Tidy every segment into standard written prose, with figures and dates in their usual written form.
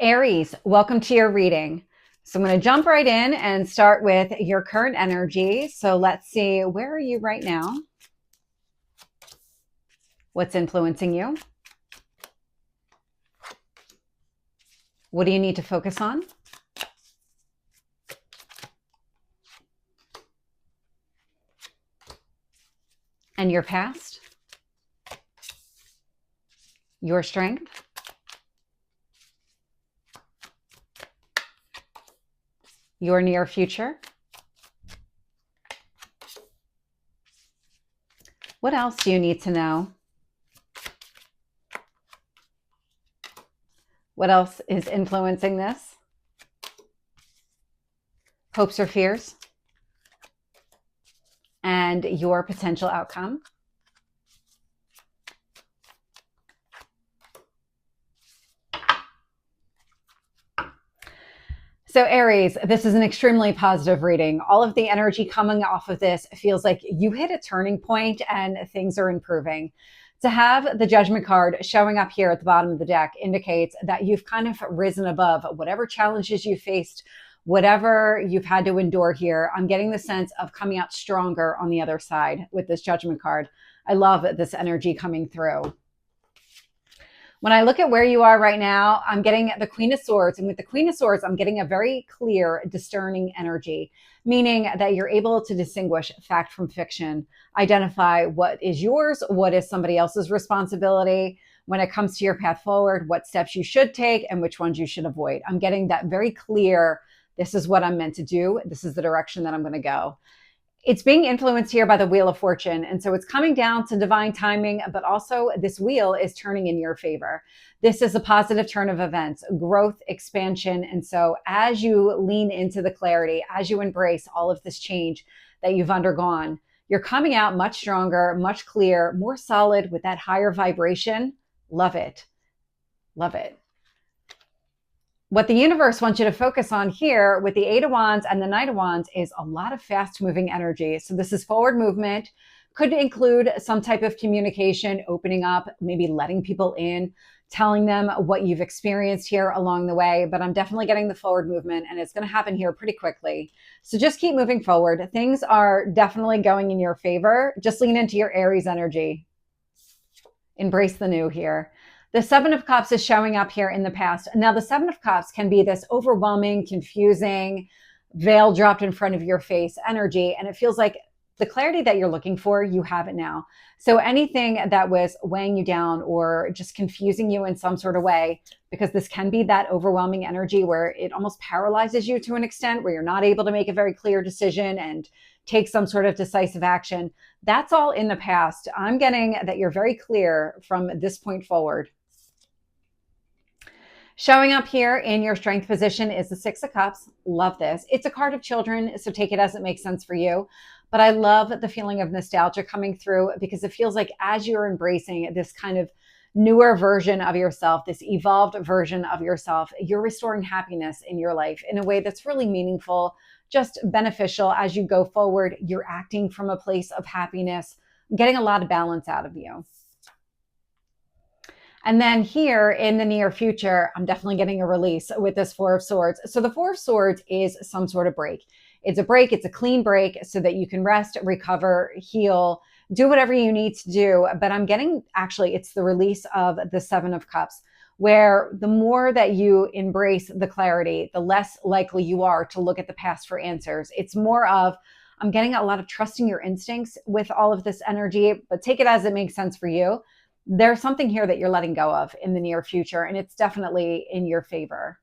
Aries, welcome to your reading. So I'm going to jump right in and start with your current energy. So let's see, where are you right now? What's influencing you? What do you need to focus on? And your past? Your strength? Your near future? What else do you need to know? What else is influencing this? Hopes or fears? And your potential outcome? So Aries, this is an extremely positive reading. All of the energy coming off of this feels like you hit a turning point and things are improving. To have the Judgment card showing up here at the bottom of the deck indicates that you've kind of risen above whatever challenges you faced, whatever you've had to endure here. I'm getting the sense of coming out stronger on the other side with this Judgment card. I love this energy coming through. When I look at where you are right now, I'm getting the Queen of Swords. And with the Queen of Swords, I'm getting a very clear, discerning energy, meaning that you're able to distinguish fact from fiction, identify what is yours, what is somebody else's responsibility when it comes to your path forward, what steps you should take and which ones you should avoid. I'm getting that very clear, this is what I'm meant to do. This is the direction that I'm going to go. It's being influenced here by the Wheel of Fortune. And so it's coming down to divine timing, but also this wheel is turning in your favor. This is a positive turn of events, growth, expansion. And so as you lean into the clarity, as you embrace all of this change that you've undergone, you're coming out much stronger, much clearer, more solid with that higher vibration. Love it. Love it. What the universe wants you to focus on here with the Eight of Wands and the Knight of Wands is a lot of fast moving energy. So this is forward movement, could include some type of communication, opening up, maybe letting people in, telling them what you've experienced here along the way. But I'm definitely getting the forward movement and it's going to happen here pretty quickly. So just keep moving forward. Things are definitely going in your favor. Just lean into your Aries energy. Embrace the new here. The Seven of Cups is showing up here in the past. Now, the Seven of Cups can be this overwhelming, confusing, veil dropped in front of your face energy. And it feels like the clarity that you're looking for, you have it now. So anything that was weighing you down or just confusing you in some sort of way, because this can be that overwhelming energy where it almost paralyzes you to an extent where you're not able to make a very clear decision and take some sort of decisive action. That's all in the past. I'm getting that you're very clear from this point forward. Showing up here in your strength position is the Six of Cups. Love this. It's a card of children, so take it as it makes sense for you. But I love the feeling of nostalgia coming through because it feels like as you're embracing this kind of newer version of yourself, this evolved version of yourself, you're restoring happiness in your life in a way that's really meaningful, just beneficial as you go forward. You're acting from a place of happiness, getting a lot of balance out of you. And then here in the near future, I'm definitely getting a release with this Four of Swords. So the Four of Swords is some sort of break. It's a break. It's a clean break so that you can rest, recover, heal, do whatever you need to do. But I'm getting, actually, it's the release of the Seven of Cups, where the more that you embrace the clarity, the less likely you are to look at the past for answers. It's more of, I'm getting a lot of trusting your instincts with all of this energy, but take it as it makes sense for you. There's something here that you're letting go of in the near future, and it's definitely in your favor.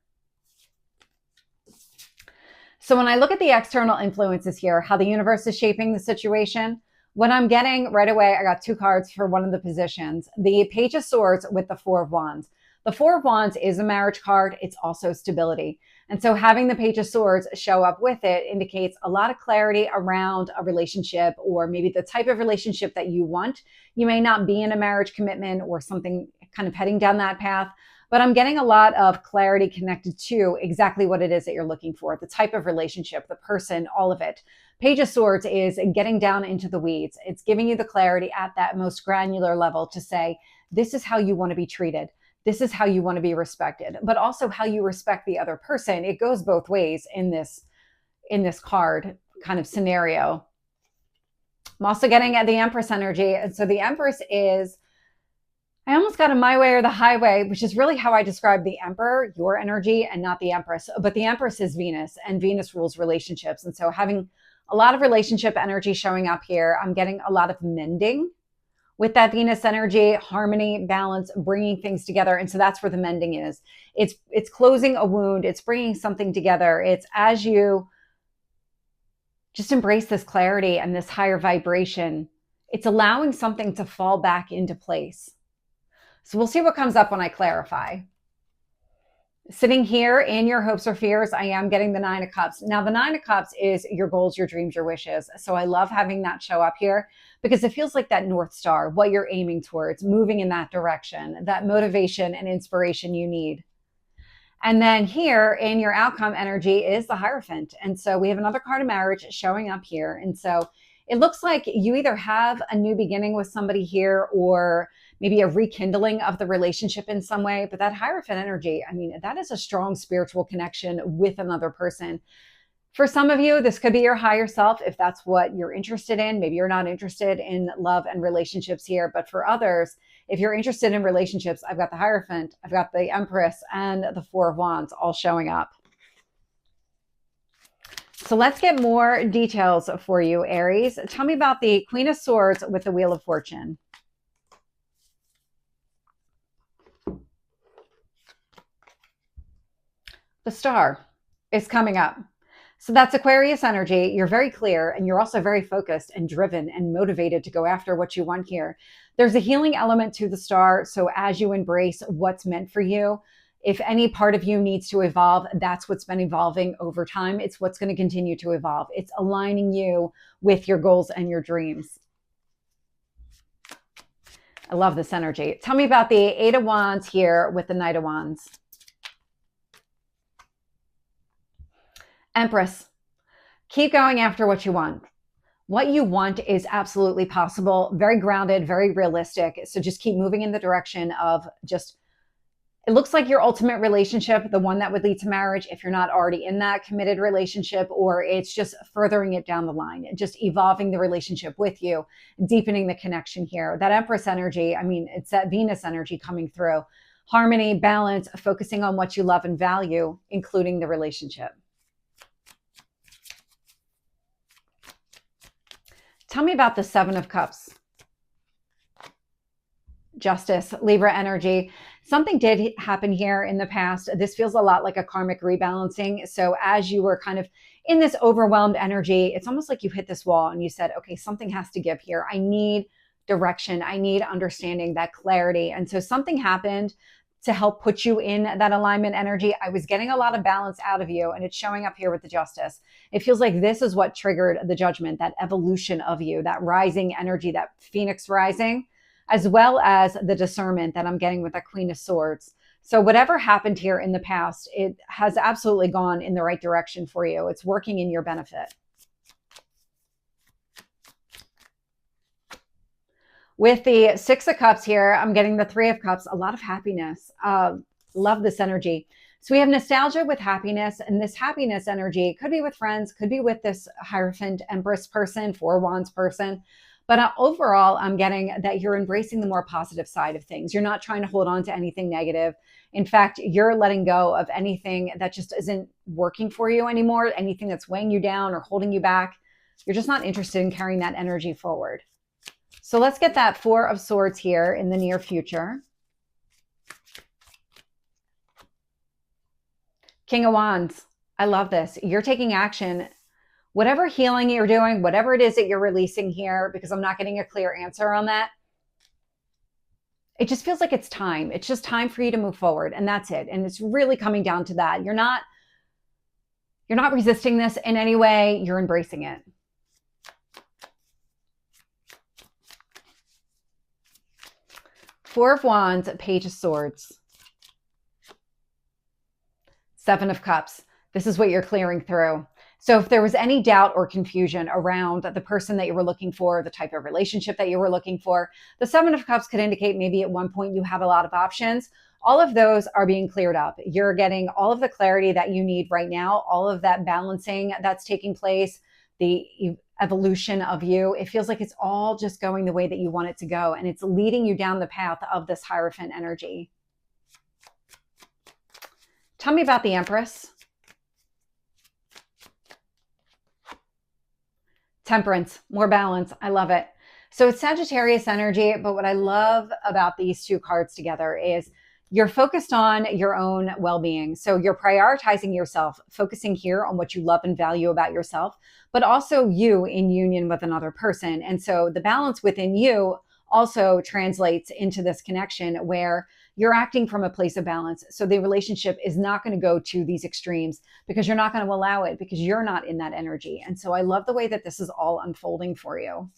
So when I look at the external influences here, how the universe is shaping the situation, what I'm getting right away, I got two cards for one of the positions. The Page of Swords with the Four of Wands. The Four of Wands is a marriage card. It's also stability. And so having the Page of Swords show up with it indicates a lot of clarity around a relationship or maybe the type of relationship that you want. You may not be in a marriage commitment or something kind of heading down that path, but I'm getting a lot of clarity connected to exactly what it is that you're looking for, the type of relationship, the person, all of it. Page of Swords is getting down into the weeds. It's giving you the clarity at that most granular level to say, this is how you want to be treated. this is how you want to be respected, but also how you respect the other person. It goes both ways in this card kind of scenario. I'm also getting at the Empress energy. And so the Empress is, I almost got a my way or the highway, which is really how I describe the Emperor, your energy, and not the Empress. But the Empress is Venus, and Venus rules relationships. And so having a lot of relationship energy showing up here, I'm getting a lot of mending with that Venus energy, harmony, balance, bringing things together. And so that's where the mending is. It's closing a wound. It's bringing something together. It's as you just embrace this clarity and this higher vibration, it's allowing something to fall back into place. So we'll see what comes up when I clarify. Sitting here in your hopes or fears, I am getting the 9 of Cups. Now, the 9 of Cups is your goals, your dreams, your wishes. So I love having that show up here because it feels like that North Star, what you're aiming towards, moving in that direction, that motivation and inspiration you need. And then here in your outcome energy is the Hierophant. And so we have another card of marriage showing up here. And so it looks like you either have a new beginning with somebody here or maybe a rekindling of the relationship in some way. But that Hierophant energy, I mean, that is a strong spiritual connection with another person. For some of you, this could be your higher self if that's what you're interested in. Maybe you're not interested in love and relationships here. But for others, if you're interested in relationships, I've got the Hierophant, I've got the Empress, and the 4 of Wands all showing up. So let's get more details for you, Aries. Tell me about the Queen of Swords with the Wheel of Fortune. The Star is coming up. So that's Aquarius energy. You're very clear and you're also very focused and driven and motivated to go after what you want here. There's a healing element to the Star. So as you embrace what's meant for you, if any part of you needs to evolve, that's what's been evolving over time. It's what's going to continue to evolve. It's aligning you with your goals and your dreams. I love this energy. Tell me about the 8 of Wands here with the Knight of Wands. Empress, keep going after what you want. What you want is absolutely possible, very grounded, very realistic. So just keep moving in the direction of just, it looks like your ultimate relationship, the one that would lead to marriage if you're not already in that committed relationship, or it's just furthering it down the line, just evolving the relationship with you, deepening the connection here. That Empress energy, I mean, it's that Venus energy coming through. Harmony, balance, focusing on what you love and value, including the relationship. Tell me about the 7 of Cups. Justice, Libra energy. Something did happen here in the past. This feels a lot like a karmic rebalancing. So as you were kind of in this overwhelmed energy, it's almost like you hit this wall and you said, okay, something has to give here. I need direction. I need understanding, that clarity. And so something happened to help put you in that alignment energy. I was getting a lot of balance out of you, and it's showing up here with the Justice. It feels like this is what triggered the Judgment, that evolution of you, that rising energy, that Phoenix rising, as well as the discernment that I'm getting with that Queen of Swords. So whatever happened here in the past, it has absolutely gone in the right direction for you. It's working in your benefit. With the 6 of Cups here, I'm getting the 3 of Cups, a lot of happiness. Love this energy. So we have nostalgia with happiness, and this happiness energy could be with friends, could be with this Hierophant Empress person, 4 Wands person. But overall, I'm getting that you're embracing the more positive side of things. You're not trying to hold on to anything negative. In fact, you're letting go of anything that just isn't working for you anymore, anything that's weighing you down or holding you back. You're just not interested in carrying that energy forward. So let's get that 4 of Swords here in the near future. King of Wands. I love this. You're taking action. Whatever healing you're doing, whatever it is that you're releasing here, because I'm not getting a clear answer on that, it just feels like it's time. It's just time for you to move forward, and that's it. And it's really coming down to that. You're not resisting this in any way. You're embracing it. Four of Wands, Page of Swords. 7 of Cups. This is what you're clearing through. So if there was any doubt or confusion around the person that you were looking for, the type of relationship that you were looking for, the Seven of Cups could indicate maybe at one point you had a lot of options. All of those are being cleared up. You're getting all of the clarity that you need right now, all of that balancing that's taking place, the evolution of you. It feels like it's all just going the way that you want it to go, and it's leading you down the path of this Hierophant energy. Tell me about the Empress. Temperance, more balance. I love it. So it's Sagittarius energy, but what I love about these two cards together is you're focused on your own well-being. So you're prioritizing yourself, focusing here on what you love and value about yourself, but also you in union with another person. And so the balance within you also translates into this connection where you're acting from a place of balance. So the relationship is not going to go to these extremes because you're not going to allow it, because you're not in that energy. And so I love the way that this is all unfolding for you.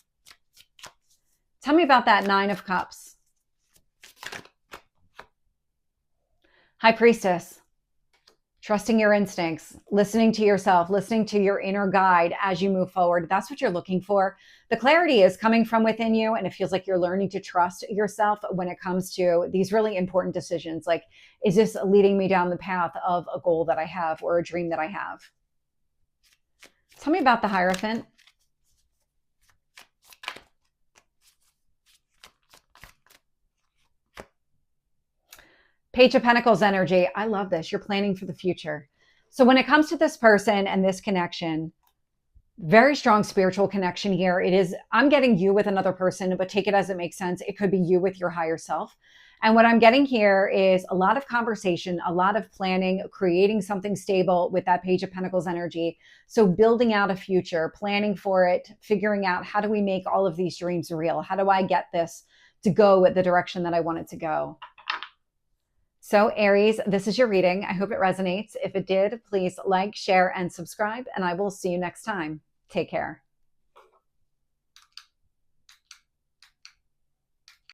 Tell me about that Nine of Cups. High Priestess. Trusting your instincts, listening to yourself, listening to your inner guide as you move forward. That's what you're looking for. The clarity is coming from within you, and it feels like you're learning to trust yourself when it comes to these really important decisions. Like, is this leading me down the path of a goal that I have or a dream that I have? Tell me about the Hierophant. Page of Pentacles energy. I love this. You're planning for the future. So when it comes to this person and this connection, very strong spiritual connection here. It is, I'm getting you with another person, but take it as it makes sense. It could be you with your higher self. And what I'm getting here is a lot of conversation, a lot of planning, creating something stable with that Page of Pentacles energy. So building out a future, planning for it, figuring out how do we make all of these dreams real? How do I get this to go the direction that I want it to go? So Aries, this is your reading. I hope it resonates. If it did, please like, share, and subscribe, and I will see you next time. Take care.